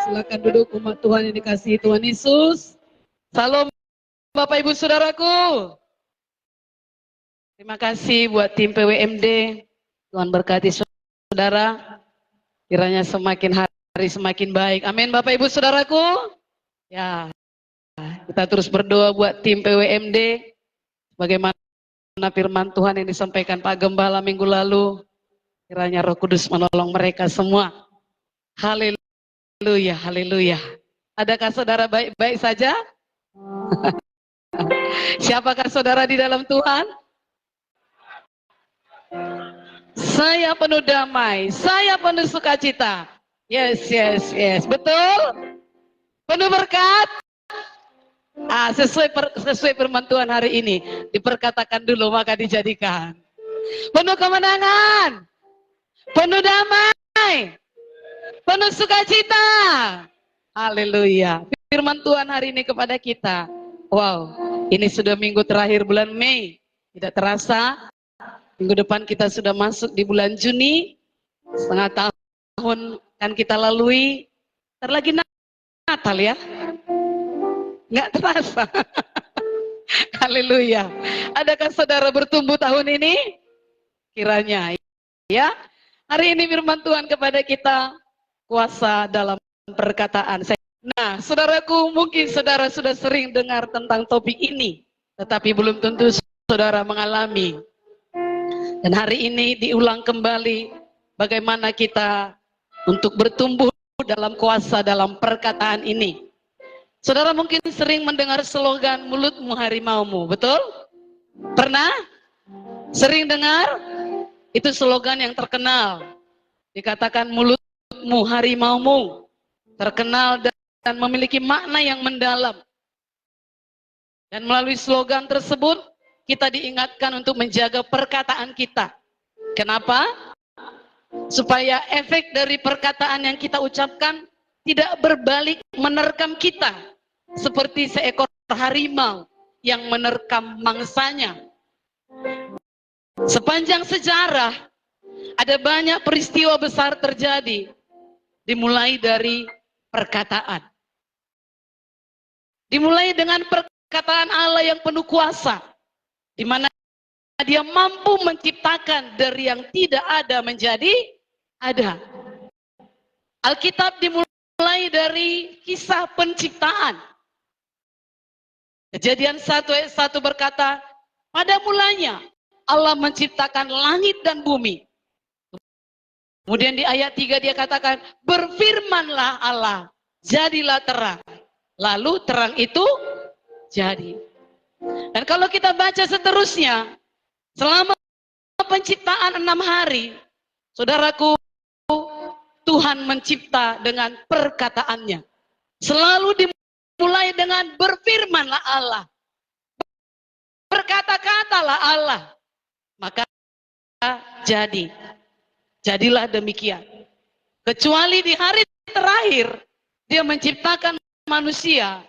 Silakan duduk umat Tuhan yang dikasihi Tuhan Yesus. Salam Bapak Ibu Saudaraku. Terima kasih buat tim PWMD. Tuhan berkati saudara. Kiranya semakin hari semakin baik. Amin Bapak Ibu Saudaraku. Ya, kita terus berdoa buat tim PWMD. Bagaimana firman Tuhan yang disampaikan Pak Gembala minggu lalu. Kiranya Roh Kudus menolong mereka semua. Haleluya, haleluya. Adakah saudara baik-baik saja? Siapakah saudara di dalam Tuhan? Saya penuh damai, saya penuh sukacita. Yes, yes, yes. Betul? Penuh berkat? Sesuai firman Tuhan hari ini. Diperkatakan dulu maka dijadikan. Penuh kemenangan. Penuh damai. Penuh sukacita. Haleluya. Firman Tuhan hari ini kepada kita. Wow, ini sudah minggu terakhir bulan Mei. Tidak terasa, minggu depan kita sudah masuk di bulan Juni. Setengah tahun kan kita lalui. Ntar lagi Natal ya. Nggak terasa. Haleluya. Adakah saudara bertumbuh tahun ini? Kiranya ya. Hari ini firman Tuhan kepada kita. Kuasa dalam perkataan. Nah, saudaraku, mungkin saudara sudah sering dengar tentang topik ini, tetapi belum tentu saudara mengalami. Dan hari ini diulang kembali bagaimana kita untuk bertumbuh dalam kuasa dalam perkataan ini. Saudara mungkin sering mendengar slogan mulutmu harimaumu, betul? Pernah? Sering dengar? Itu slogan yang terkenal. Dikatakan mulutmu harimaumu, terkenal dan memiliki makna yang mendalam. Dan melalui slogan tersebut, kita diingatkan untuk menjaga perkataan kita. Kenapa? Supaya efek dari perkataan yang kita ucapkan tidak berbalik menerkam kita. Seperti seekor harimau yang menerkam mangsanya. Sepanjang sejarah, ada banyak peristiwa besar terjadi. Dimulai dari perkataan. Dimulai dengan perkataan Allah yang penuh kuasa, di mana Dia mampu menciptakan dari yang tidak ada menjadi ada. Alkitab dimulai dari kisah penciptaan. Kejadian 1 ayat 1 berkata, pada mulanya Allah menciptakan langit dan bumi. Kemudian di ayat 3 dia katakan, berfirmanlah Allah, jadilah terang. Lalu terang itu jadi. Dan kalau kita baca seterusnya, selama penciptaan 6 hari, saudaraku, Tuhan mencipta dengan perkataannya. Selalu dimulai dengan berfirmanlah Allah. Berkata-katalah Allah. Maka jadi. Jadilah demikian. Kecuali di hari terakhir, Dia menciptakan manusia.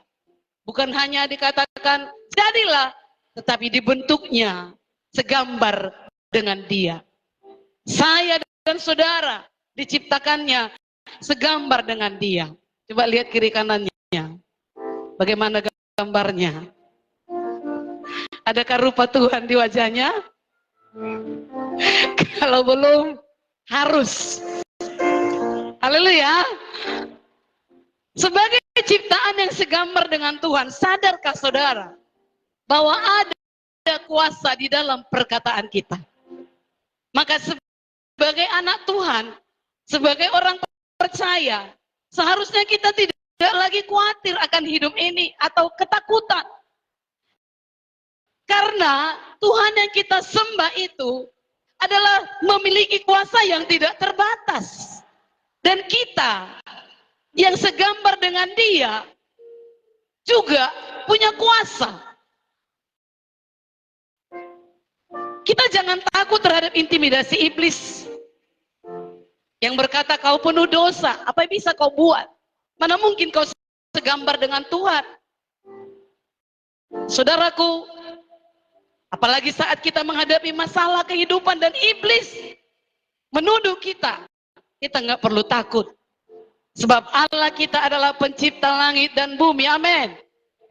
Bukan hanya dikatakan jadilah, tetapi dibentuknya segambar dengan Dia. Saya dan saudara diciptakannya segambar dengan Dia. Coba lihat kiri kanannya. Bagaimana gambarnya? Adakah rupa Tuhan di wajahnya? Kalau belum, harus. Haleluya. Sebagai ciptaan yang segambar dengan Tuhan, sadarkah saudara bahwa ada kuasa di dalam perkataan kita? Maka sebagai anak Tuhan, sebagai orang percaya, seharusnya kita tidak lagi khawatir akan hidup ini atau ketakutan. Karena Tuhan yang kita sembah itu adalah memiliki kuasa yang tidak terbatas. Dan kita yang segambar dengan Dia juga punya kuasa. Kita jangan takut terhadap intimidasi iblis yang berkata kau penuh dosa, apa yang bisa kau buat? Mana mungkin kau segambar dengan Tuhan? Saudaraku, apalagi saat kita menghadapi masalah kehidupan dan iblis menuduh kita, kita nggak perlu takut. Sebab Allah kita adalah pencipta langit dan bumi, amin.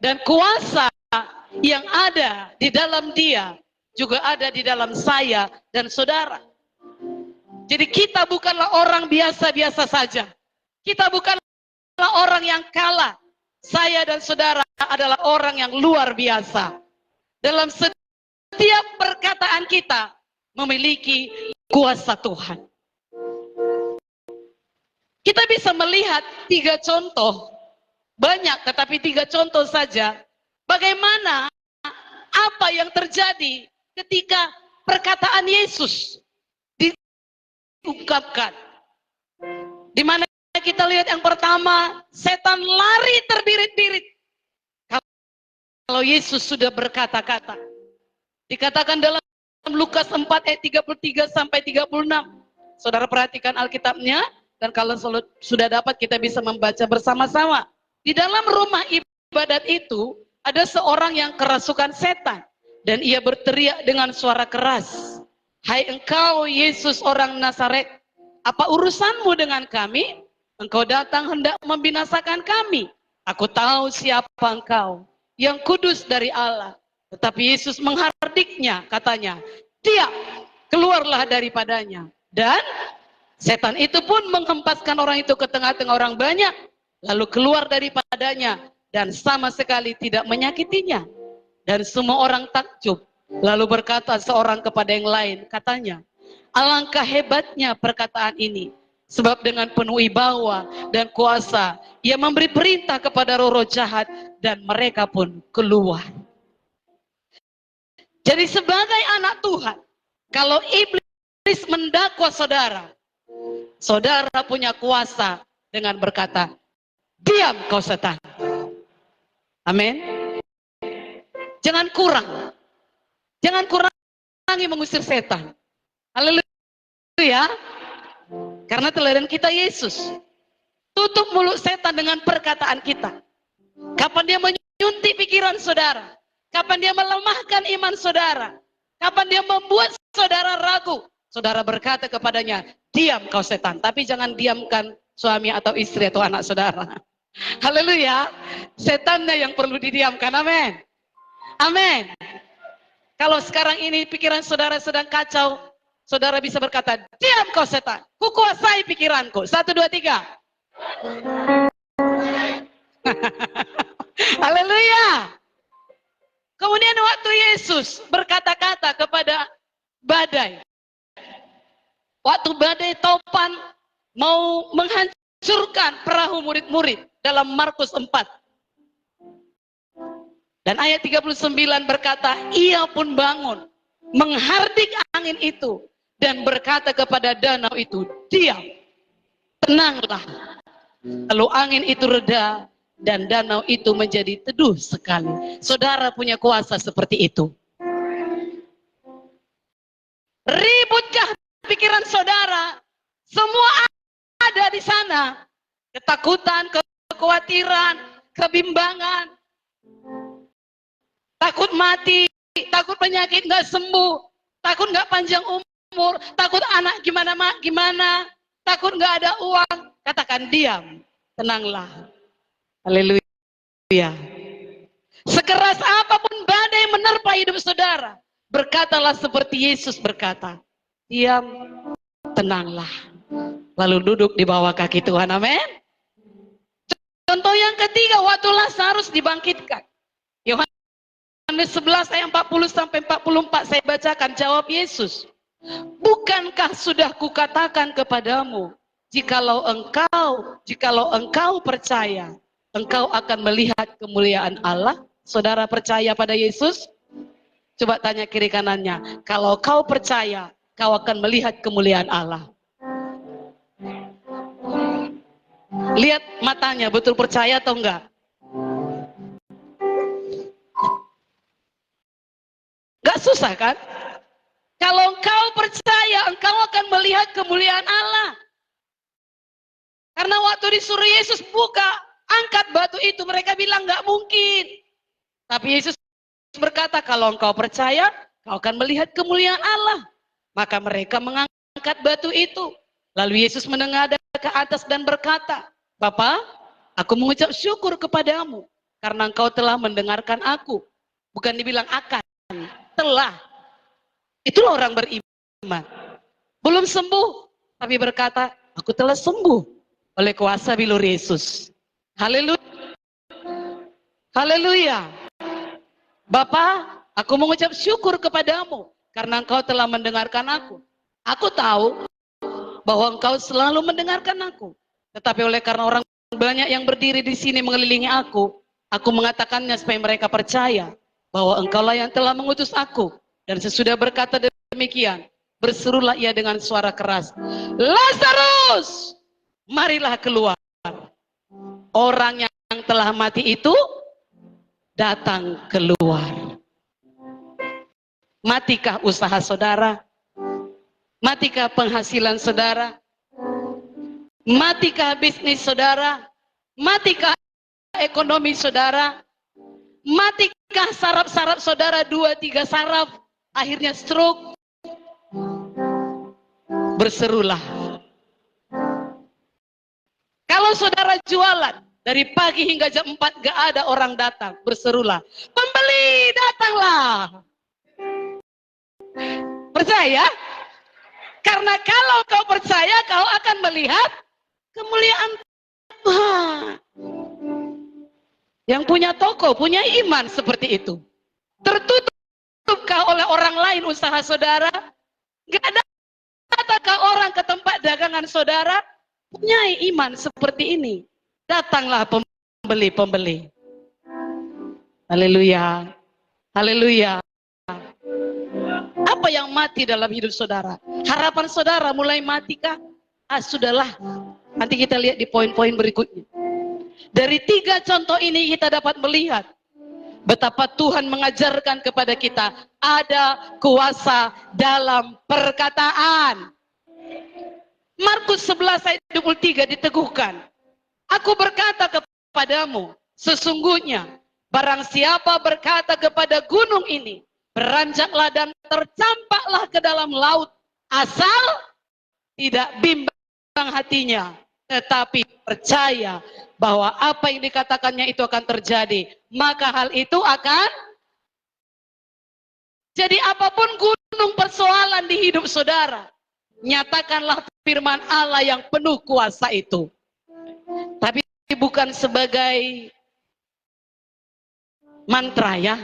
Dan kuasa yang ada di dalam Dia juga ada di dalam saya dan saudara. Jadi kita bukanlah orang biasa-biasa saja. Kita bukanlah orang yang kalah. Saya dan saudara adalah orang yang luar biasa. Dalam setiap perkataan kita memiliki kuasa Tuhan. Kita bisa melihat 3 contoh, banyak tetapi 3 contoh saja, bagaimana apa yang terjadi ketika perkataan Yesus diungkapkan. Di mana kita lihat yang pertama, setan lari terbirit-birit. Kalau Yesus sudah berkata-kata. Dikatakan dalam Lukas 4 ayat 33 sampai 36. Saudara perhatikan Alkitabnya. Dan kalau sudah dapat kita bisa membaca bersama-sama. Di dalam rumah ibadat itu ada seorang yang kerasukan setan. Dan ia berteriak dengan suara keras. Hai engkau Yesus orang Nazaret, apa urusanmu dengan kami? Engkau datang hendak membinasakan kami. Aku tahu siapa engkau, yang kudus dari Allah. Tetapi Yesus menghardiknya, katanya, diam, keluarlah daripadanya. Dan setan itu pun menghempaskan orang itu ke tengah-tengah orang banyak, lalu keluar daripadanya, dan sama sekali tidak menyakitinya. Dan semua orang takjub, lalu berkata seorang kepada yang lain, katanya, alangkah hebatnya perkataan ini, sebab dengan penuh wibawa dan kuasa, ia memberi perintah kepada roh-roh jahat, dan mereka pun keluar. Jadi sebagai anak Tuhan, kalau iblis mendakwa saudara, saudara punya kuasa dengan berkata, diam kau setan. Amin. Jangan kurang. Jangan kurangi mengusir setan. Haleluya. Karena teladan kita Yesus. Tutup mulut setan dengan perkataan kita. Kapan dia menyuntik pikiran saudara? Kapan dia melemahkan iman saudara? Kapan dia membuat saudara ragu? Saudara berkata kepadanya, diam kau setan. Tapi jangan diamkan suami atau istri atau anak saudara. Haleluya. Setannya yang perlu didiamkan. Amin. Amin. Kalau sekarang ini pikiran saudara sedang kacau, saudara bisa berkata, diam kau setan. Kukuasai pikiranku. 1, 2, 3. Haleluya. Kemudian waktu Yesus berkata-kata kepada badai. Waktu badai topan mau menghancurkan perahu murid-murid dalam Markus 4. Dan ayat 39 berkata, ia pun bangun, menghardik angin itu, dan berkata kepada danau itu, diam, tenanglah. Lalu angin itu reda, dan danau itu menjadi teduh sekali. Saudara punya kuasa seperti itu. Ributkah pikiran saudara? Semua ada di sana. Ketakutan, kekhawatiran, kebimbangan, takut mati, takut penyakit nggak sembuh, takut nggak panjang umur, takut anak gimana, takut nggak ada uang. Katakan diam, tenanglah. Haleluya. Sekeras apapun badai menerpa hidup saudara, berkatalah seperti Yesus berkata, diam, tenanglah. Lalu duduk di bawah kaki Tuhan. Amin. Contoh yang ketiga, waktu Lazarus dibangkitkan. Yohanes 11 ayat 40 sampai 44 saya bacakan. Jawab Yesus, bukankah sudah kukatakan kepadamu, jikalau engkau percaya, engkau akan melihat kemuliaan Allah. Saudara percaya pada Yesus? Coba tanya kiri kanannya, kalau kau percaya, kau akan melihat kemuliaan Allah. Lihat matanya, betul percaya atau enggak? Gak susah kan? Kalau engkau percaya, engkau akan melihat kemuliaan Allah. Karena waktu disuruh Yesus buka, angkat batu itu, mereka bilang gak mungkin. Tapi Yesus berkata, kalau engkau percaya, kau akan melihat kemuliaan Allah. Maka mereka mengangkat batu itu. Lalu Yesus menengadah ke atas dan berkata, Bapa, aku mengucap syukur kepadamu karena engkau telah mendengarkan aku. Bukan dibilang akan, telah. Itulah orang beriman. Belum sembuh, tapi berkata, aku telah sembuh oleh kuasa bilur Yesus. Haleluya. Haleluya. Bapa, aku mengucap syukur kepadamu karena engkau telah mendengarkan aku. Aku tahu bahwa engkau selalu mendengarkan aku. Tetapi oleh karena orang banyak yang berdiri di sini mengelilingi aku mengatakannya supaya mereka percaya bahwa engkaulah yang telah mengutus aku. Dan sesudah berkata demikian, berserulah ia dengan suara keras, Lazarus, marilah keluar. Orang yang telah mati itu datang keluar. Matikah usaha saudara? Matikah penghasilan saudara? Matikah bisnis saudara? Matikah ekonomi saudara? Matikah saraf-saraf saudara 2-3 saraf? Akhirnya stroke. Berserulah. Kalau saudara jualan dari pagi hingga jam 4 gak ada orang datang, berserulah, pembeli datanglah. Percaya? Karena kalau kau percaya, kau akan melihat kemuliaan Tuhan. Yang punya toko, punya iman seperti itu. Tertutupkah oleh orang lain usaha saudara? Gak ada datangkah orang ke tempat dagangan saudara? Punya iman seperti ini. Datanglah pembeli-pembeli. Haleluya. Haleluya. Apa yang mati dalam hidup saudara? Harapan saudara mulai mati kah? Sudahlah. Nanti kita lihat di poin-poin berikutnya. Dari 3 contoh ini kita dapat melihat betapa Tuhan mengajarkan kepada kita ada kuasa dalam perkataan. Markus 11 ayat 23 diteguhkan. Aku berkata kepadamu, sesungguhnya barang siapa berkata kepada gunung ini, beranjaklah dan tercampaklah ke dalam laut, asal tidak bimbang hatinya, tetapi percaya bahwa apa yang dikatakannya itu akan terjadi, maka hal itu akan jadi. Apapun gunung persoalan di hidup saudara, nyatakanlah firman Allah yang penuh kuasa itu. Tapi bukan sebagai mantra ya,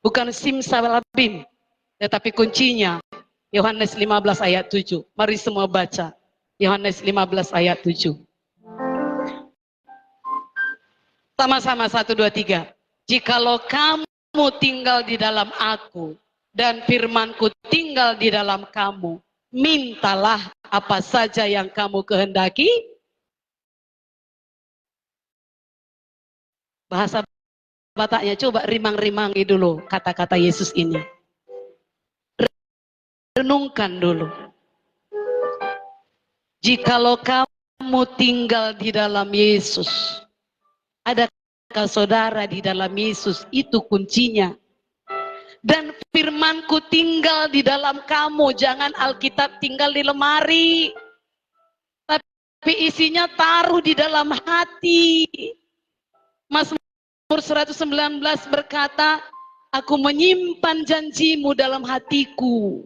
bukan simsalabim, tetapi kuncinya Yohanes 15 ayat 7. Mari semua baca Yohanes 15 ayat 7. Sama-sama 1, 2, 3. Jikalau kamu tinggal di dalam aku dan firmanku tinggal di dalam kamu, mintalah apa saja yang kamu kehendaki. Bahasa Bataknya coba rimang-rimangi dulu kata-kata Yesus ini. Renungkan dulu. Jikalau kamu tinggal di dalam Yesus, adakah saudara di dalam Yesus? Itu kuncinya. Dan firmanku tinggal di dalam kamu. Jangan Alkitab tinggal di lemari, tapi isinya taruh di dalam hati. Mazmur 119 berkata, aku menyimpan janjimu dalam hatiku.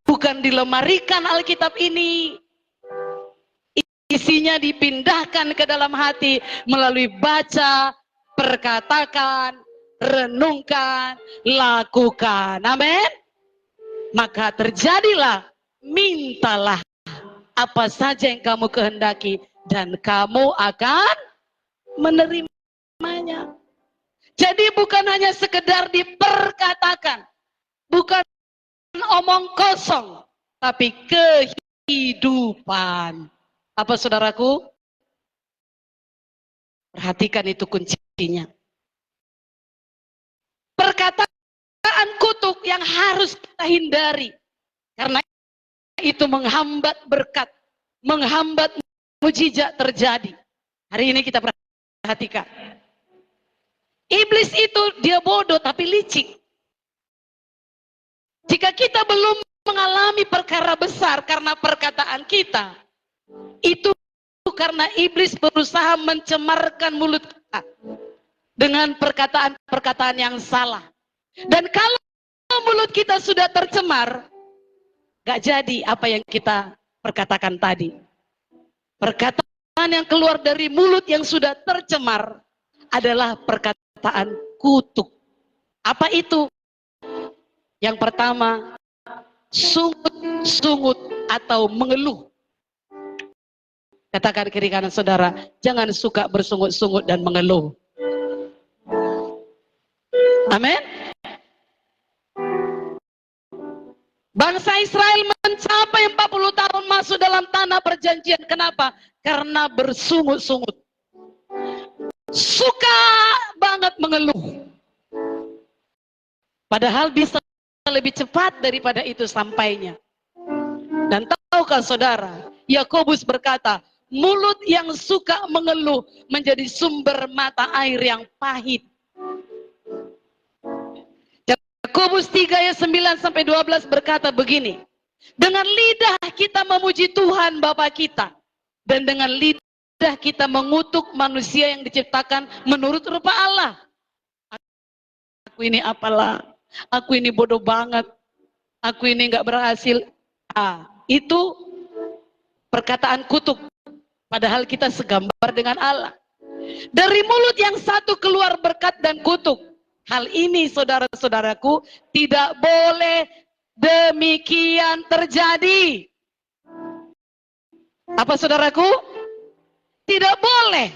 Bukan dilemarikan Alkitab ini. Isinya dipindahkan ke dalam hati melalui baca, perkatakan, renungkan, lakukan. Amin. Maka terjadilah, mintalah apa saja yang kamu kehendaki dan kamu akan menerimanya. Jadi bukan hanya sekedar diperkatakan, bukan omong kosong, tapi kehidupan. Apa saudaraku? Perhatikan itu kuncinya. Perkataan kutuk yang harus kita hindari. Karena itu menghambat berkat, menghambat mujizat terjadi. Hari ini kita perhatikan. Iblis itu dia bodoh tapi licik. Jika kita belum mengalami perkara besar karena perkataan kita, itu karena iblis berusaha mencemarkan mulut kita dengan perkataan-perkataan yang salah. Dan kalau mulut kita sudah tercemar, gak jadi apa yang kita perkatakan tadi. Perkataan yang keluar dari mulut yang sudah tercemar adalah perkataan kutuk. Apa itu? Yang pertama, sungut-sungut atau mengeluh. Katakan kiri kanan saudara, jangan suka bersungut-sungut dan mengeluh. Amin. Bangsa Israel mencapai 40 tahun masuk dalam tanah perjanjian. Kenapa? Karena bersungut-sungut. Suka banget mengeluh. Padahal bisa lebih cepat daripada itu sampainya. Dan tahukah saudara, Yakobus berkata, mulut yang suka mengeluh menjadi sumber mata air yang pahit. Yakobus 3 ayat 9 sampai 12 berkata begini, dengan lidah kita memuji Tuhan Bapa kita, dan dengan lidah kita mengutuk manusia yang diciptakan menurut rupa Allah. Aku ini apalah, aku ini bodoh banget, aku ini gak berhasil. Itu perkataan kutuk, padahal kita segambar dengan Allah. Dari mulut yang satu keluar berkat dan kutuk. Hal ini saudara-saudaraku tidak boleh demikian terjadi. Apa saudaraku? Tidak boleh.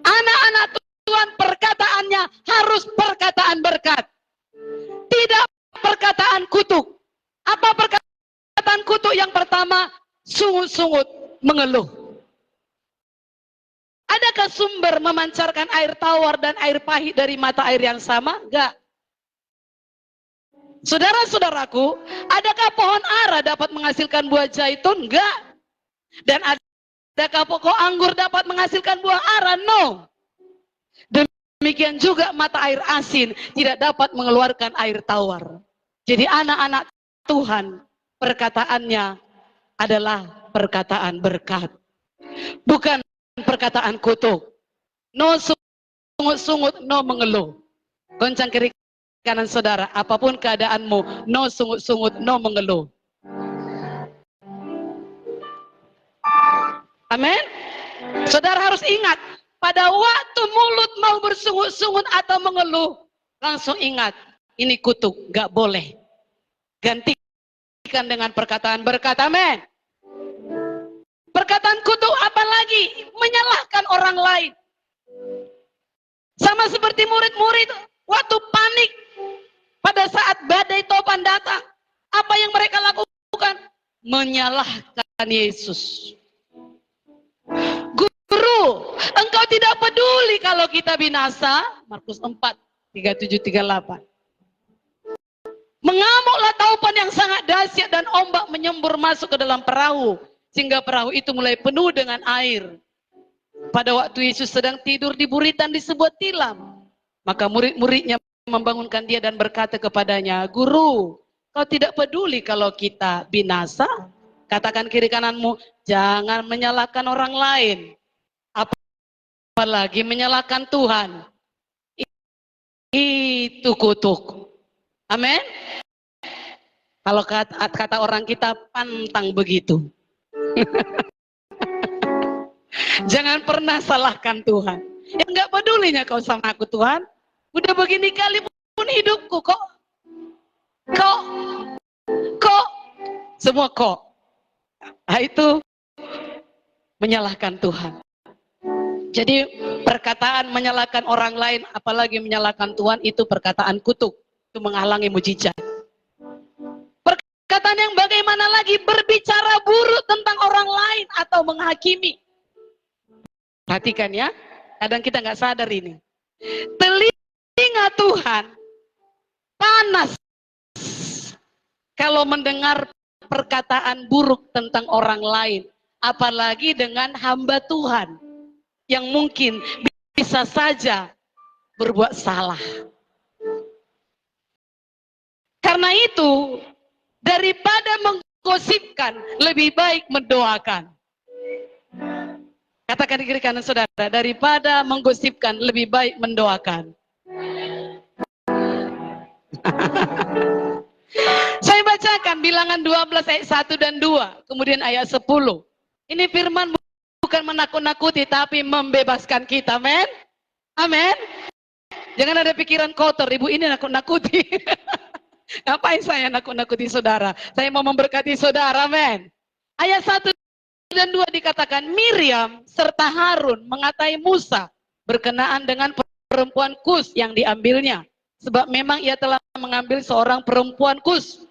Anak-anak Tuhan perkataannya harus perkataan berkat. Tidak perkataan kutuk. Apa perkataan kutuk? Yang pertama, sungut-sungut, mengeluh. Adakah sumber memancarkan air tawar dan air pahit dari mata air yang sama? Enggak. Saudara-saudaraku, adakah pohon ara dapat menghasilkan buah zaitun? Enggak. Dan adakah pokok anggur dapat menghasilkan buah ara? No. Demikian juga mata air asin tidak dapat mengeluarkan air tawar. Jadi anak-anak Tuhan, perkataannya adalah perkataan berkat. Bukan perkataan kutuk. No sungut-sungut, no mengeluh. Goncang kiri kanan saudara, apapun keadaanmu, no sungut-sungut, no mengeluh. Amin. Saudara harus ingat, pada waktu mulut mau bersungut-sungut atau mengeluh, langsung ingat, ini kutuk, gak boleh. Gantikan dengan perkataan berkat. Amin. Perkataan kutuk apalagi menyalahkan orang lain. Sama seperti murid-murid waktu panik pada saat badai topan datang. Apa yang mereka lakukan? Menyalahkan Yesus. Guru, engkau tidak peduli kalau kita binasa. Markus 4, 37, 38. Mengamuklah taupan yang sangat dahsyat dan ombak menyembur masuk ke dalam perahu. Sehingga perahu itu mulai penuh dengan air. Pada waktu Yesus sedang tidur di buritan di sebuah tilam. Maka murid-muridnya membangunkan dia dan berkata kepadanya, Guru, kau tidak peduli kalau kita binasa? Katakan kiri kananmu, jangan menyalahkan orang lain. Apalagi menyalahkan Tuhan. Itu kutuk. Amin. Kalau kata orang kita, pantang begitu. Jangan pernah salahkan Tuhan. Ya enggak pedulinya kau sama aku Tuhan. Udah begini kali pun hidupku kok. Semua kok. Nah, itu menyalahkan Tuhan. Jadi perkataan menyalahkan orang lain, apalagi menyalahkan Tuhan, itu perkataan kutuk. Itu menghalangi mujizat. Perkataan yang bagaimana lagi berbicara buruk tentang orang lain atau menghakimi. Perhatikan ya, kadang kita nggak sadar ini. Telinga Tuhan panas kalau mendengar perkataan buruk tentang orang lain. Apalagi dengan hamba Tuhan yang mungkin bisa saja berbuat salah. Karena itu, daripada menggosipkan, lebih baik mendoakan. Katakan di kiri kanan saudara, daripada menggosipkan lebih baik mendoakan. Saya bacakan bilangan 12 ayat 1 dan 2, kemudian ayat 10. Ini firman bukan menakut-nakuti, tapi membebaskan kita, amin. Amin. Jangan ada pikiran kotor, ibu ini nakut-nakuti. Ngapain saya nakut-nakuti saudara? Saya mau memberkati saudara, amin. Ayat 1 dan 2 dikatakan, Miriam serta Harun mengatai Musa berkenaan dengan perempuan Kus yang diambilnya. Sebab memang ia telah mengambil seorang perempuan Kus.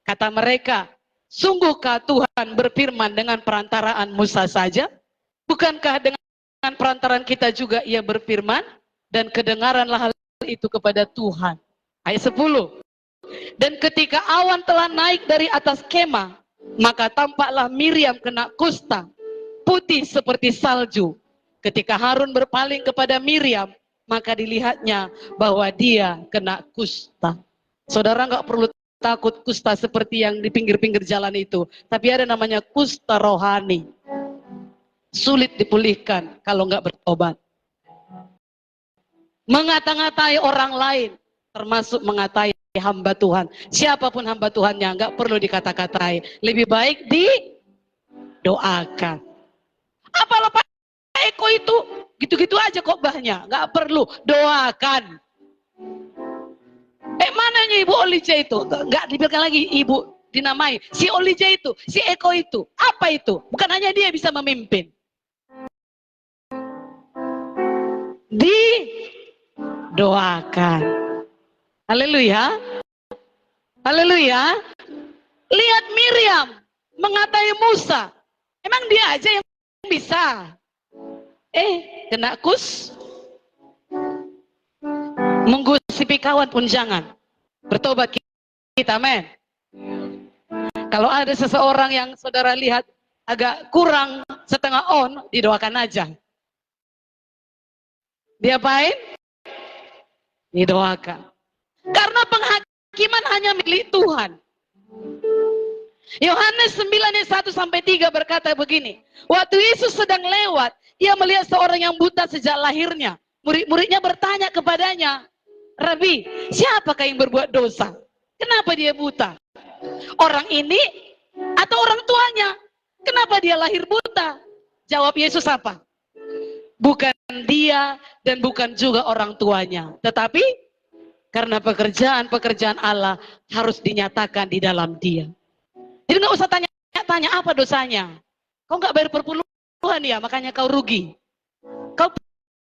Kata mereka, sungguhkah Tuhan berfirman dengan perantaraan Musa saja? Bukankah dengan perantaraan kita juga ia berfirman? Dan kedengaranlah hal itu kepada Tuhan. Ayat 10. Dan ketika awan telah naik dari atas kemah, maka tampaklah Miriam kena kusta, putih seperti salju. Ketika Harun berpaling kepada Miriam, maka dilihatnya bahwa dia kena kusta. Saudara nggak perlu takut kusta seperti yang di pinggir-pinggir jalan itu. Tapi ada namanya kusta rohani. Sulit dipulihkan kalau nggak bertobat. Mengata-ngatai orang lain, termasuk mengatai hamba Tuhan. Siapapun hamba Tuhannya, nggak perlu dikata-katai. Lebih baik didoakan. Apalah Pak Eko itu, gitu-gitu aja khotbahnya, nggak perlu, doakan. Mananya Ibu Olija itu? Nggak dibiarkan lagi Ibu dinamai. Si Olija itu, si Eko itu, apa itu? Bukan hanya dia bisa memimpin. Didoakan. Haleluya. Haleluya. Lihat Miriam mengatai Musa. Emang dia aja yang bisa? Kena kus. Menggosipi kawan pun jangan. Bertobat kita, men. Kalau ada seseorang yang saudara lihat agak kurang setengah on, didoakan aja. Diapain? Didoakan. Karena penghakiman hanya milik Tuhan. Yohanes 9 ayat 1 sampai 3 berkata begini. Waktu Yesus sedang lewat, ia melihat seorang yang buta sejak lahirnya. Murid-muridnya bertanya kepadanya, Rabi, siapakah yang berbuat dosa? Kenapa dia buta? Orang ini atau orang tuanya? Kenapa dia lahir buta? Jawab Yesus apa? Bukan dia dan bukan juga orang tuanya. Tetapi karena pekerjaan-pekerjaan Allah harus dinyatakan di dalam dia. Jadi nggak usah tanya-tanya apa dosanya. Kau nggak bayar perpuluhan ya, makanya kau rugi. Kau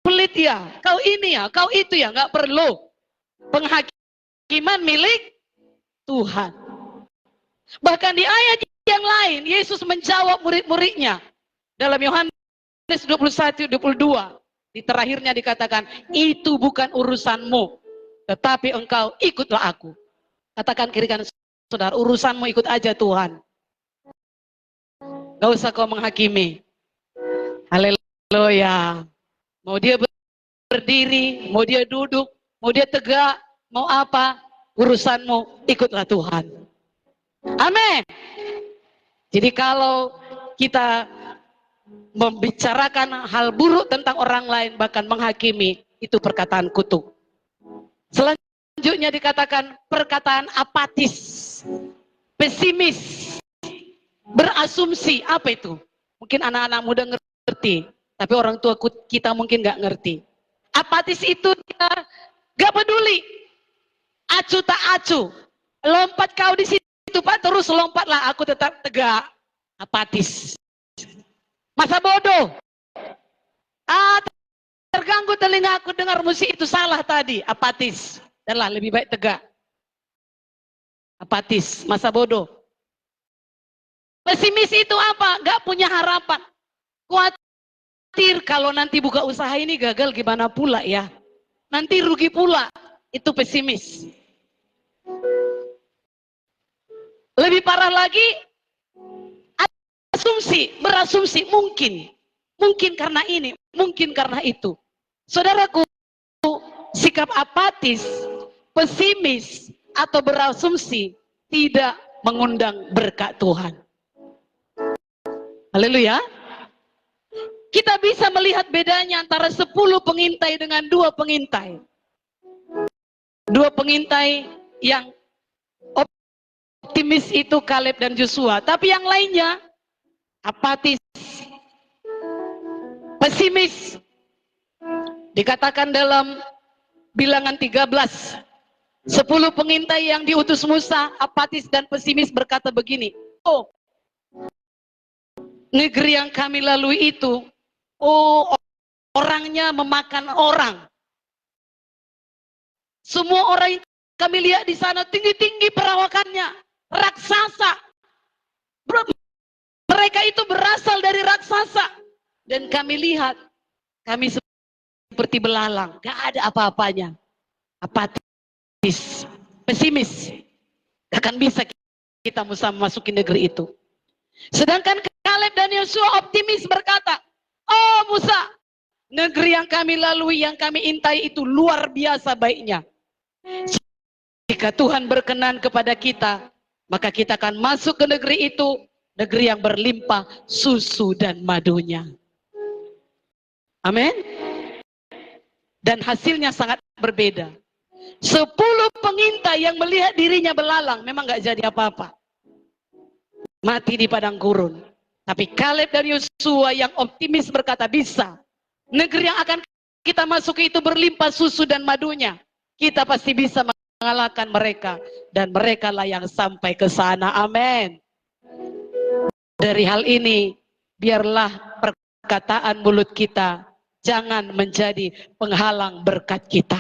pelit ya, kau ini ya, kau itu ya, nggak perlu. Penghakiman milik Tuhan. Bahkan di ayat yang lain, Yesus menjawab murid-muridnya. Dalam Yohanes 21, 22. Di terakhirnya dikatakan, itu bukan urusanmu. Tetapi engkau ikutlah aku. Katakan kiri kanan saudara, urusanmu ikut aja Tuhan. Gak usah kau menghakimi. Haleluya. Mau dia berdiri, mau dia duduk, mau dia tegak, mau apa, urusanmu ikutlah Tuhan. Amin. Jadi kalau kita membicarakan hal buruk tentang orang lain, bahkan menghakimi, itu perkataan kutuk. Selanjutnya dikatakan perkataan apatis, pesimis, berasumsi. Apa itu? Mungkin anak-anak muda ngerti, tapi orang tua kita mungkin nggak ngerti. Apatis itu dia nggak peduli, acu tak acu, lompat kau di situ Pak, terus lompatlah, aku tetap tegak. Apatis. Masa bodoh. Terganggu telinga aku dengar musik itu salah tadi. Apatis. Danlah lebih baik tegak. Apatis. Masa bodoh. Pesimis itu apa? Gak punya harapan. Khawatir kalau nanti buka usaha ini gagal gimana pula ya. Nanti rugi pula. Itu pesimis. Lebih parah lagi, berasumsi mungkin karena ini, mungkin karena itu. Saudaraku, sikap apatis, pesimis atau berasumsi tidak mengundang berkat Tuhan. Haleluya. kita bisa melihat bedanya antara 10 pengintai dengan 2 pengintai. 2 pengintai yang optimis itu Kaleb dan Joshua, tapi yang lainnya apatis, pesimis. Dikatakan dalam Bilangan 13, 10 pengintai yang diutus Musa, apatis dan pesimis, berkata begini, oh, negeri yang kami lalui itu, oh, orangnya memakan orang. Semua orang yang kami lihat di sana tinggi-tinggi perawakannya, raksasa. Mereka itu berasal dari raksasa. Dan kami lihat, kami seperti belalang, gak ada apa-apanya. Apatis, pesimis. Gak akan bisa kita memasuki negeri itu. Sedangkan Kaleb dan Yosua optimis berkata, oh Musa, negeri yang kami lalui, yang kami intai itu luar biasa baiknya. Jika Tuhan berkenan kepada kita, maka kita akan masuk ke negeri itu, negeri yang berlimpah susu dan madunya. Amin. Dan hasilnya sangat berbeda. 10 pengintai yang melihat dirinya belalang memang gak jadi apa-apa, mati di padang gurun. Tapi Kaleb dan Yosua yang optimis berkata, bisa. Negeri yang akan kita masuki itu berlimpah susu dan madunya. Kita pasti bisa mengalahkan mereka. Dan mereka lah yang sampai ke sana. Amin. Dari hal ini, biarlah perkataan mulut kita jangan menjadi penghalang berkat kita.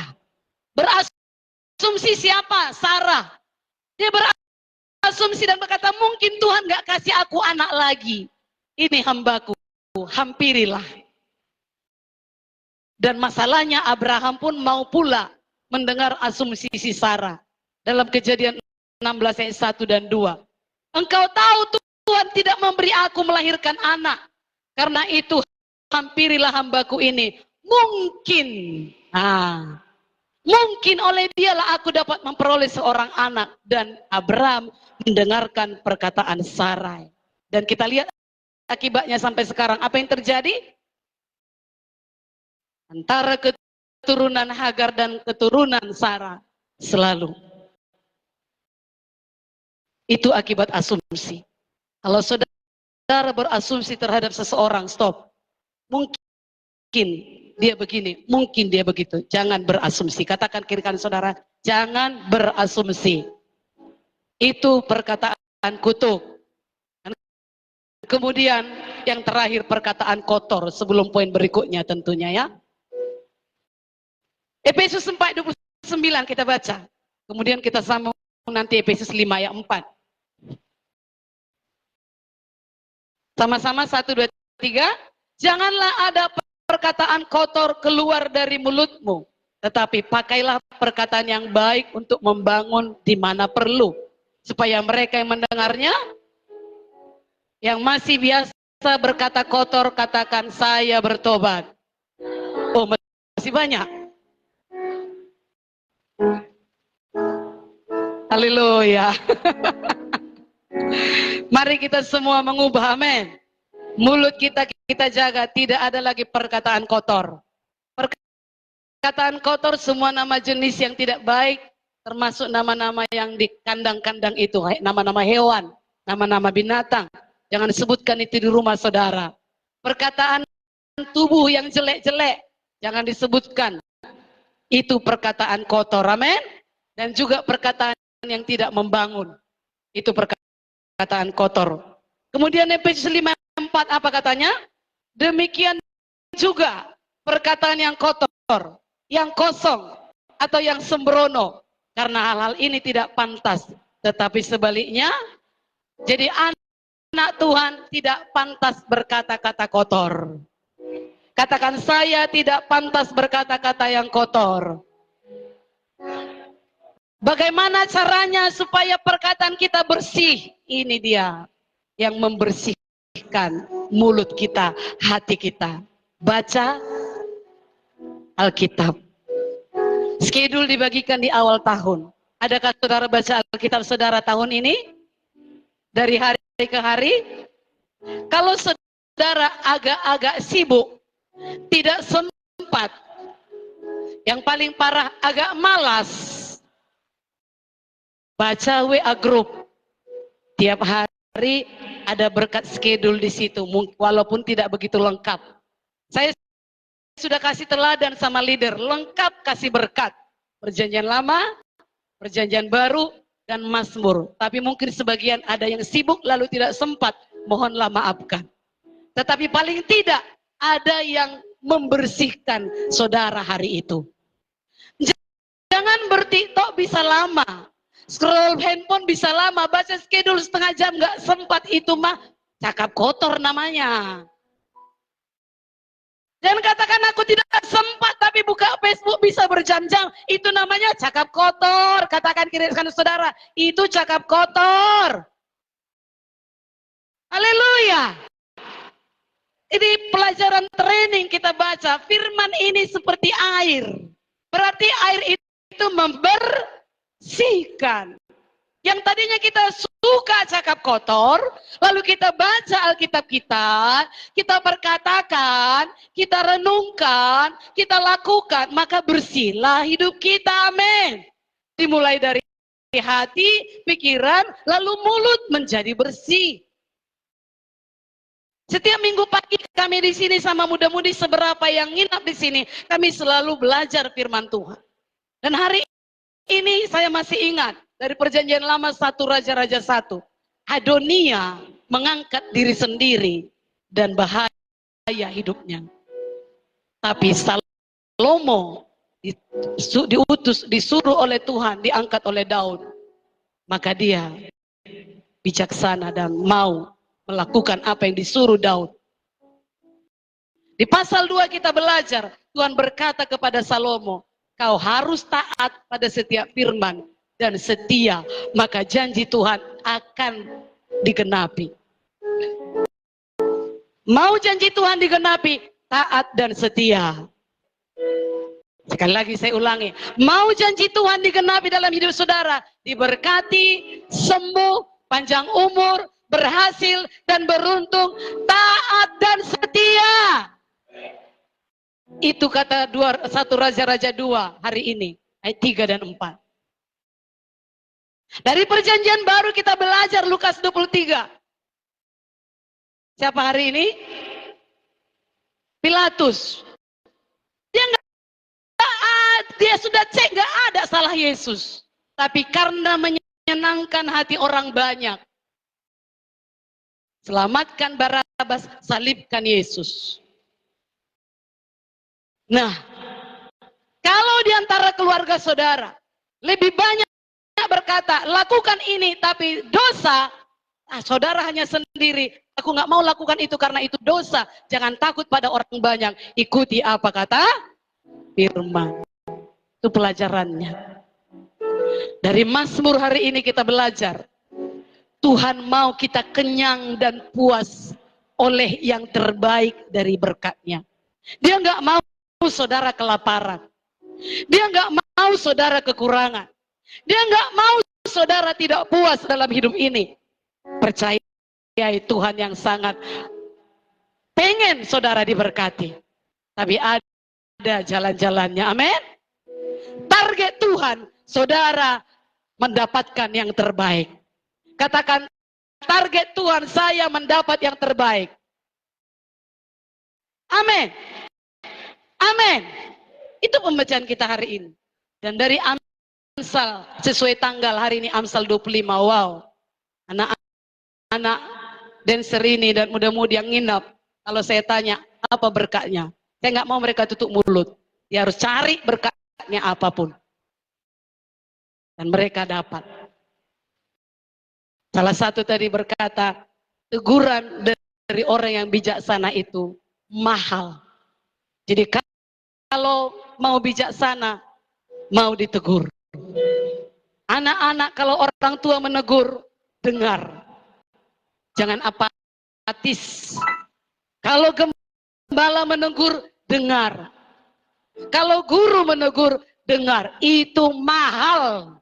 Berasumsi siapa? Sarah. Dia berasumsi dan berkata, mungkin Tuhan gak kasih aku anak lagi. Ini hambaku, hampirilah. Dan masalahnya Abraham pun mau pula mendengar asumsi si Sarah. Dalam Kejadian 16 ayat 1 dan 2. Engkau tahu Tuhan tidak memberi aku melahirkan anak. Karena itu hampirilah hambaku ini. Mungkin. Mungkin oleh dialah aku dapat memperoleh seorang anak. Dan Abraham mendengarkan perkataan Sarai. Dan kita lihat akibatnya sampai sekarang. Apa yang terjadi? Antara keturunan Hagar dan keturunan Sarah selalu. Itu akibat asumsi. Kalau saudara berasumsi terhadap seseorang, stop. Mungkin dia begini, mungkin dia begitu. Jangan berasumsi. Katakan kiri kanan saudara, jangan berasumsi. Itu perkataan kutuk. Kemudian yang terakhir perkataan kotor sebelum poin berikutnya tentunya ya. Efesus 4:29 kita baca. Kemudian kita sambung nanti Efesus 5 ayat 4. Sama-sama 1, 2, 3. Janganlah ada perkataan kotor keluar dari mulutmu. Tetapi pakailah perkataan yang baik untuk membangun di mana perlu. Supaya mereka yang mendengarnya, yang masih biasa berkata kotor, katakan saya bertobat. Oh, masih banyak. Haleluya. Mari kita semua mengubah, amin. Mulut kita jaga, tidak ada lagi perkataan kotor. Perkataan kotor semua nama jenis yang tidak baik, termasuk nama-nama yang di kandang-kandang itu, nama-nama hewan, nama-nama binatang. Jangan sebutkan itu di rumah saudara. Perkataan tubuh yang jelek-jelek, jangan disebutkan. Itu perkataan kotor, amin. Dan juga perkataan yang tidak membangun. Itu perkataan kotor. Kemudian Efesus 5:4 apa katanya? Demikian juga perkataan yang kotor, yang kosong, atau yang sembrono. Karena hal-hal ini tidak pantas. Tetapi sebaliknya, jadi anak Tuhan tidak pantas berkata-kata kotor. Katakan saya tidak pantas berkata-kata yang kotor. Bagaimana caranya supaya perkataan kita bersih? Ini dia yang membersihkan mulut kita, hati kita. Baca Alkitab. Schedule dibagikan di awal tahun. Adakah saudara baca Alkitab saudara tahun ini? Dari hari ke hari? Kalau saudara agak-agak sibuk, tidak sempat. Yang paling parah agak malas baca WA group. Tiap hari ada berkat schedule di situ, walaupun tidak begitu lengkap. Saya sudah kasih teladan sama leader, lengkap kasih berkat. Perjanjian lama, perjanjian baru, dan Mazmur. Tapi mungkin sebagian ada yang sibuk lalu tidak sempat, mohonlah maafkan. Tetapi paling tidak ada yang membersihkan saudara hari itu. Jangan bertiktok bisa lama, scroll handphone bisa lama, baca schedule setengah jam nggak sempat, itu mah cakap kotor namanya. Jangan katakan aku tidak sempat tapi buka Facebook bisa berjam-jam, itu namanya cakap kotor. Katakan kiri kanan saudara, itu cakap kotor. Haleluya. Ini pelajaran training kita baca, firman ini seperti air. Berarti air itu membersihkan. Yang tadinya kita suka cakap kotor, lalu kita baca Alkitab kita perkatakan, kita renungkan, kita lakukan, maka bersihlah hidup kita, amin. Dimulai dari hati, pikiran, lalu mulut menjadi bersih. Setiap minggu pagi kami di sini sama muda-mudi seberapa yang nginap di sini, kami selalu belajar firman Tuhan. Dan hari ini saya masih ingat dari perjanjian lama 1 Raja-Raja 1. Adonia mengangkat diri sendiri dan bahaya hidupnya. Tapi Salomo disuruh oleh Tuhan, diangkat oleh Daud. Maka dia bijaksana dan mau melakukan apa yang disuruh Daud. Di pasal 2 kita belajar, Tuhan berkata kepada Salomo, kau harus taat pada setiap firman dan setia, maka janji Tuhan akan digenapi. Mau janji Tuhan digenapi, taat dan setia. Sekali lagi saya ulangi, mau janji Tuhan digenapi dalam hidup saudara, diberkati, sembuh, panjang umur, berhasil dan beruntung, taat dan setia. Itu kata 1 Raja-Raja 2 hari ini, ayat 3 dan 4. Dari perjanjian baru kita belajar Lukas 23. Siapa hari ini? Pilatus. Dia sudah cek gak ada salah Yesus. Tapi karena menyenangkan hati orang banyak, selamatkan Barabas, salibkan Yesus. Nah, kalau di antara keluarga saudara lebih banyak berkata, lakukan ini tapi dosa, saudara hanya sendiri, aku nggak mau lakukan itu karena itu dosa. Jangan takut pada orang banyak, ikuti apa kata firman. Itu pelajarannya. Dari Mazmur hari ini kita belajar, Tuhan mau kita kenyang dan puas oleh yang terbaik dari berkat-Nya. Dia nggak mau saudara kelaparan. Dia nggak mau saudara kekurangan. Dia nggak mau saudara tidak puas dalam hidup ini. Percayai Tuhan yang sangat pengen saudara diberkati. Tapi ada jalan-jalannya, amin. Target Tuhan, saudara mendapatkan yang terbaik. Katakan, target Tuhan saya mendapat yang terbaik. Amin. Amin. Itu pembacaan kita hari ini. Dan dari Amsal, sesuai tanggal hari ini Amsal 25. Wow. Anak-anak dancer ini dan muda-mudi yang nginap, kalau saya tanya apa berkatnya, saya nggak mau mereka tutup mulut. Dia harus cari berkatnya apapun. Dan mereka dapat. Salah satu tadi berkata, teguran dari orang yang bijaksana itu mahal. Jadi kalau mau bijaksana, mau ditegur. Anak-anak kalau orang tua menegur, dengar. Jangan apatis. Kalau gembala menegur, dengar. Kalau guru menegur, dengar. Itu mahal.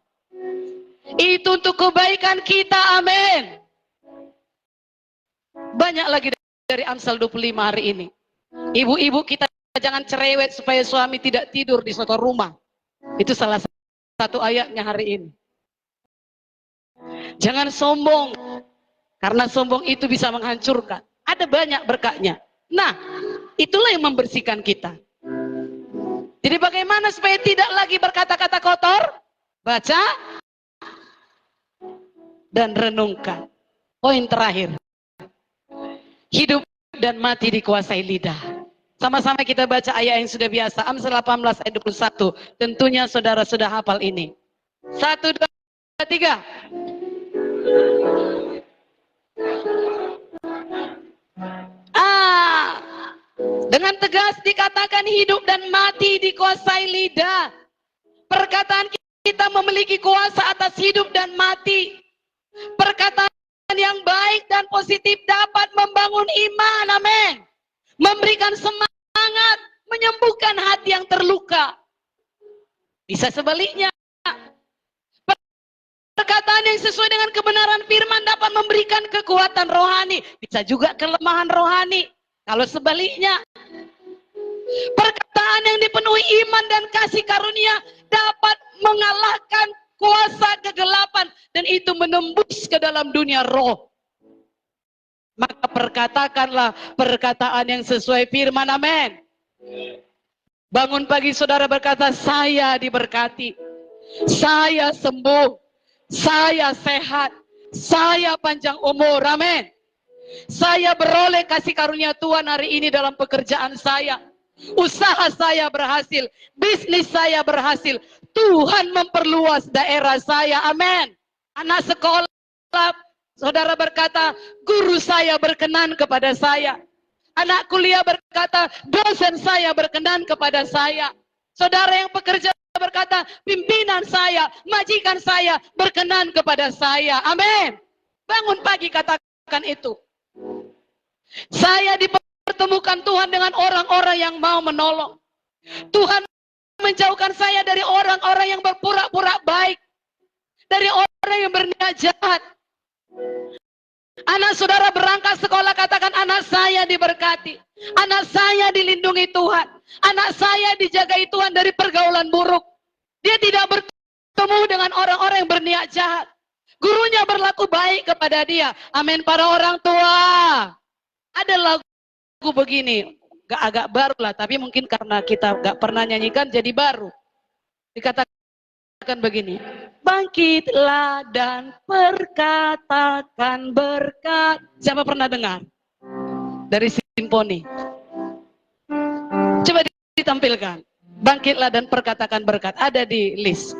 Itu untuk kebaikan kita, amin. Banyak lagi dari Amsal 25 hari ini. Ibu-ibu kita jangan cerewet supaya suami tidak tidur di suatu rumah. Itu salah satu ayatnya hari ini. Jangan sombong, karena sombong itu bisa menghancurkan. Ada banyak berkatnya. Nah, itulah yang membersihkan kita. Jadi bagaimana supaya tidak lagi berkata-kata kotor? Baca dan renungkan. Poin terakhir. Hidup dan mati dikuasai lidah. Sama-sama kita baca ayat yang sudah biasa. Amsal 18 ayat 21. Tentunya saudara sudah hafal ini. 1, 2, 3. Dengan tegas dikatakan hidup dan mati dikuasai lidah. Perkataan kita memiliki kuasa atas hidup dan mati. Perkataan yang baik dan positif dapat membangun iman, amin. Memberikan semangat, menyembuhkan hati yang terluka. Bisa sebaliknya. Perkataan yang sesuai dengan kebenaran firman dapat memberikan kekuatan rohani. Bisa juga kelemahan rohani. Kalau sebaliknya, perkataan yang dipenuhi iman dan kasih karunia dapat mengalahkan kuasa kegelapan. Dan itu menembus ke dalam dunia roh. Maka perkatakanlah perkataan yang sesuai firman, amin. Bangun pagi saudara berkata, saya diberkati, saya sembuh, saya sehat, saya panjang umur, amin. Saya beroleh kasih karunia Tuhan hari ini dalam pekerjaan saya. Usaha saya berhasil, bisnis saya berhasil. Tuhan memperluas daerah saya, amin. Anak sekolah, saudara berkata, guru saya berkenan kepada saya. Anak kuliah berkata, dosen saya berkenan kepada saya. Saudara yang bekerja berkata, pimpinan saya, majikan saya berkenan kepada saya, amin. Bangun pagi katakan itu. Saya dipertemukan Tuhan dengan orang-orang yang mau menolong. Tuhan menjauhkan saya dari orang-orang yang berpura-pura baik, dari orang yang berniat jahat. Anak saudara berangkat sekolah, katakan, anak saya diberkati, anak saya dilindungi Tuhan, anak saya dijagai Tuhan dari pergaulan buruk. Dia tidak bertemu dengan orang-orang yang berniat jahat. Gurunya berlaku baik kepada dia, amin. Para orang tua, ada lagu begini, agak baru lah, tapi mungkin karena kita gak pernah nyanyikan jadi baru. Dikatakan begini, bangkitlah dan perkatakan berkat. Siapa pernah dengar? Dari Simfoni. Coba ditampilkan. Bangkitlah dan perkatakan berkat. Ada di list.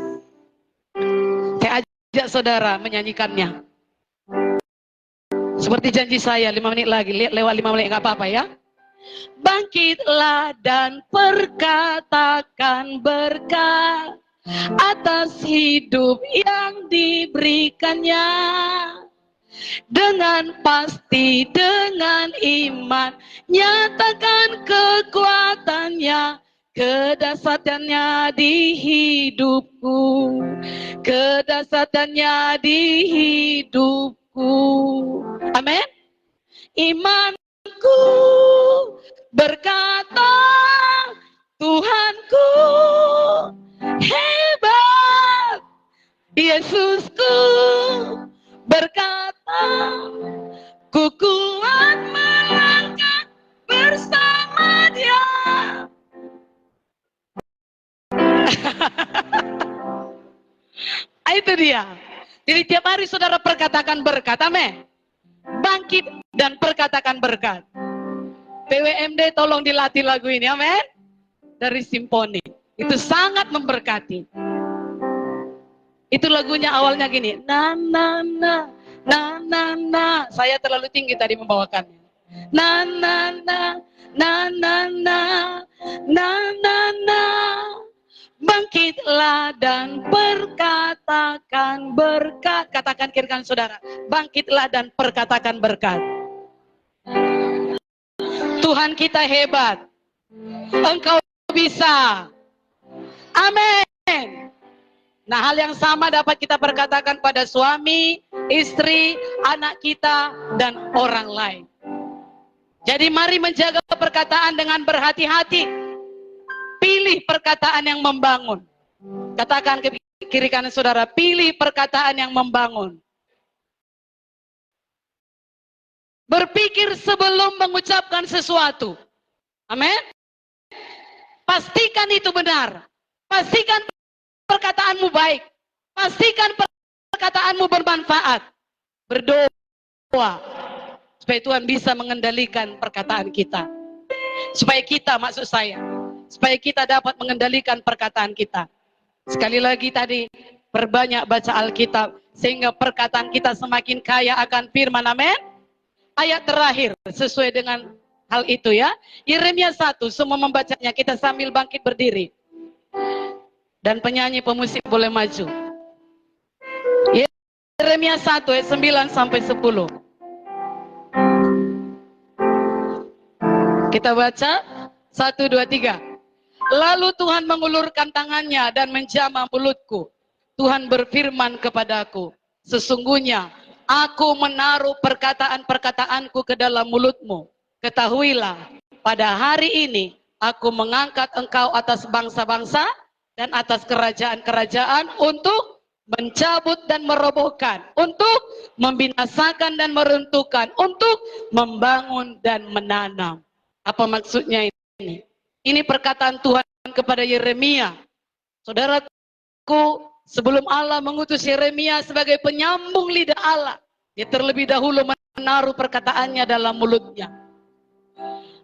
Saya ajak saudara menyanyikannya. Seperti janji saya, 5 menit lagi, lewat 5 menit, nggak apa-apa ya. Bangkitlah dan perkatakan berkat atas hidup yang diberikannya. Dengan pasti, dengan iman, nyatakan kekuatannya, kedahsyatannya di hidupku, kedahsyatannya di hidupku. Amin. Imanku berkata, Tuhanku hebat. Yesusku berkata, ku kuat melangkah bersama Dia. Itu dia. Jadi tiap hari saudara perkatakan berkat, amin. Bangkit dan perkatakan berkat. PWMD tolong dilatih lagu ini, amin. Dari Simfoni. Itu sangat memberkati. Itu lagunya awalnya gini, na na na na na na. Saya terlalu tinggi tadi membawakannya. Na na na na na na na na na. Bangkitlah dan perkatakan berkat. Katakan kiri kanan saudara. Bangkitlah dan perkatakan berkat. Tuhan kita hebat. Engkau bisa. Amin. Nah, hal yang sama dapat kita perkatakan pada suami, istri, anak kita, dan orang lain. Jadi mari menjaga perkataan dengan berhati-hati. Pilih perkataan yang membangun. Katakan ke kiri kanan saudara, pilih perkataan yang membangun. Berpikir sebelum mengucapkan sesuatu. Amin. Pastikan itu benar. Pastikan perkataanmu baik. Pastikan perkataanmu bermanfaat. Berdoa supaya Tuhan bisa mengendalikan perkataan kita. Supaya kita, maksud saya, supaya kita dapat mengendalikan perkataan kita. Sekali lagi tadi, perbanyak baca Alkitab, sehingga perkataan kita semakin kaya akan firman. Amin. Ayat terakhir, sesuai dengan hal itu ya. Yeremia 1, semua membacanya, kita sambil bangkit berdiri. Dan penyanyi pemusik boleh maju. Yeremia 1 ayat 9 sampai 10. Kita baca 1, 2, 3. Lalu Tuhan mengulurkan tangannya dan menjamah mulutku. Tuhan berfirman kepadaku, sesungguhnya aku menaruh perkataan-perkataanku ke dalam mulutmu. Ketahuilah, pada hari ini aku mengangkat engkau atas bangsa-bangsa dan atas kerajaan-kerajaan untuk mencabut dan merobohkan, untuk membinasakan dan meruntuhkan, untuk membangun dan menanam. Apa maksudnya ini? Ini perkataan Tuhan kepada Yeremia. Saudaraku, sebelum Allah mengutus Yeremia sebagai penyambung lidah Allah, dia terlebih dahulu menaruh perkataannya dalam mulutnya.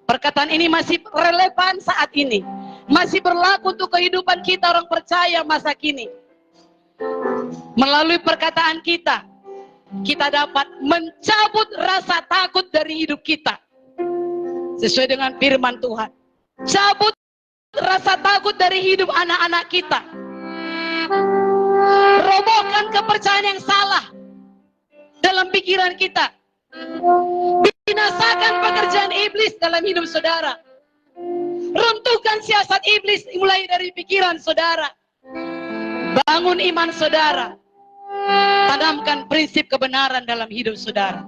Perkataan ini masih relevan saat ini. Masih berlaku untuk kehidupan kita orang percaya masa kini. Melalui perkataan kita, kita dapat mencabut rasa takut dari hidup kita. Sesuai dengan firman Tuhan. Cabut rasa takut dari hidup anak-anak kita. Robohkan kepercayaan yang salah dalam pikiran kita. Binasakan pekerjaan iblis dalam hidup saudara. Runtuhkan siasat iblis mulai dari pikiran saudara. Bangun iman saudara. Tanamkan prinsip kebenaran dalam hidup saudara.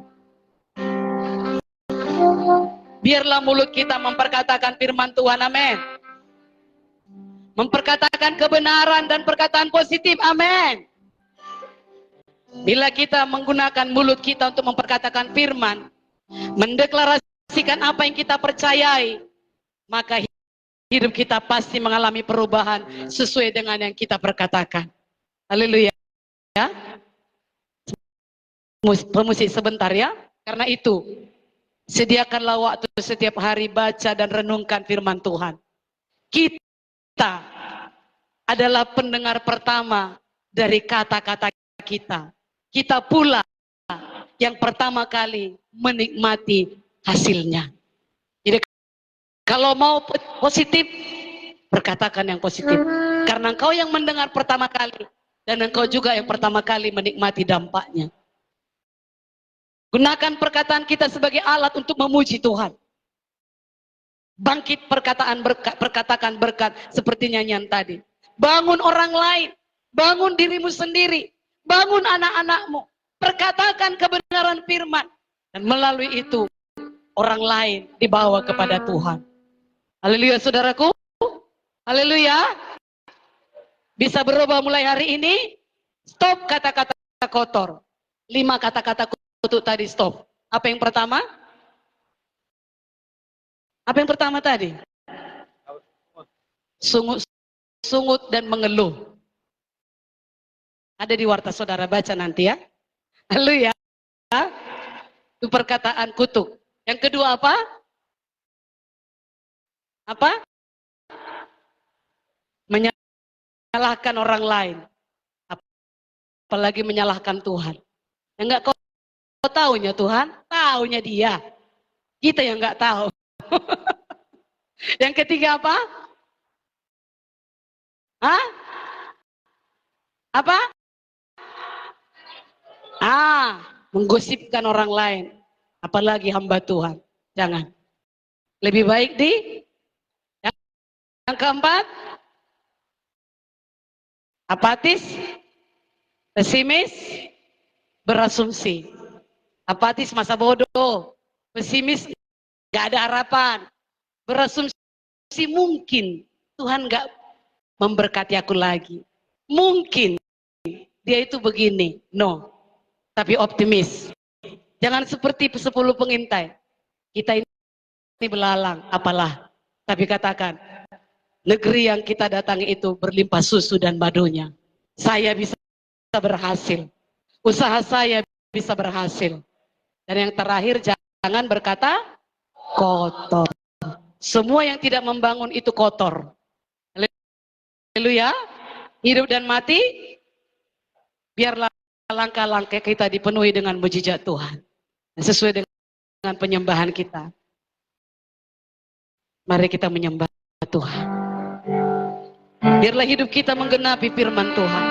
Biarlah mulut kita memperkatakan firman Tuhan, amin. Memperkatakan kebenaran dan perkataan positif, amin. Bila kita menggunakan mulut kita untuk memperkatakan firman, mendeklarasikan apa yang kita percayai, maka hidup kita pasti mengalami perubahan sesuai dengan yang kita perkatakan. Haleluya. Ya. Pemusik sebentar ya. Karena itu, sediakanlah waktu setiap hari baca dan renungkan firman Tuhan. Kita adalah pendengar pertama dari kata-kata kita. Kita pula yang pertama kali menikmati hasilnya. Jadi kalau mau positif, perkatakan yang positif. Karena engkau yang mendengar pertama kali, dan engkau juga yang pertama kali menikmati dampaknya. Gunakan perkataan kita sebagai alat untuk memuji Tuhan. Bangkit perkatakan berkat seperti nyanyian tadi. Bangun orang lain, bangun dirimu sendiri, bangun anak-anakmu. Perkatakan kebenaran firman. Dan melalui itu, orang lain dibawa kepada Tuhan. Haleluya saudaraku. Haleluya. Bisa berubah mulai hari ini. Stop kata-kata kotor. 5 kata-kata kutuk tadi stop. Apa yang pertama? Apa yang pertama tadi? Sungut dan mengeluh. Ada di warta saudara, baca nanti ya. Haleluya. Itu perkataan kutuk. Yang kedua apa? Apa? Menyalahkan orang lain. Apalagi menyalahkan Tuhan. Enggak kau taunya Tuhan, taunya dia. Kita yang enggak tahu. Yang ketiga apa? Hah? Apa? Menggosipkan orang lain. Apalagi hamba Tuhan. Jangan. Lebih baik yang keempat, apatis, pesimis, berasumsi. Apatis masa bodoh, pesimis Gak ada harapan. Berasumsi mungkin Tuhan gak memberkati aku lagi. Mungkin dia itu begini. No. Tapi optimis. Jangan seperti 10 pengintai. Kita ini belalang, apalah. Tapi katakan, negeri yang kita datangi itu berlimpah susu dan madunya. Saya bisa berhasil. Usaha saya bisa berhasil. Dan yang terakhir, jangan berkata kotor. Semua yang tidak membangun itu kotor. Haleluya. Hidup dan mati, biarlah langkah-langkah kita dipenuhi dengan mujizat Tuhan. Sesuai dengan penyembahan kita. Mari kita menyembah Tuhan. Biarlah hidup kita menggenapi firman Tuhan.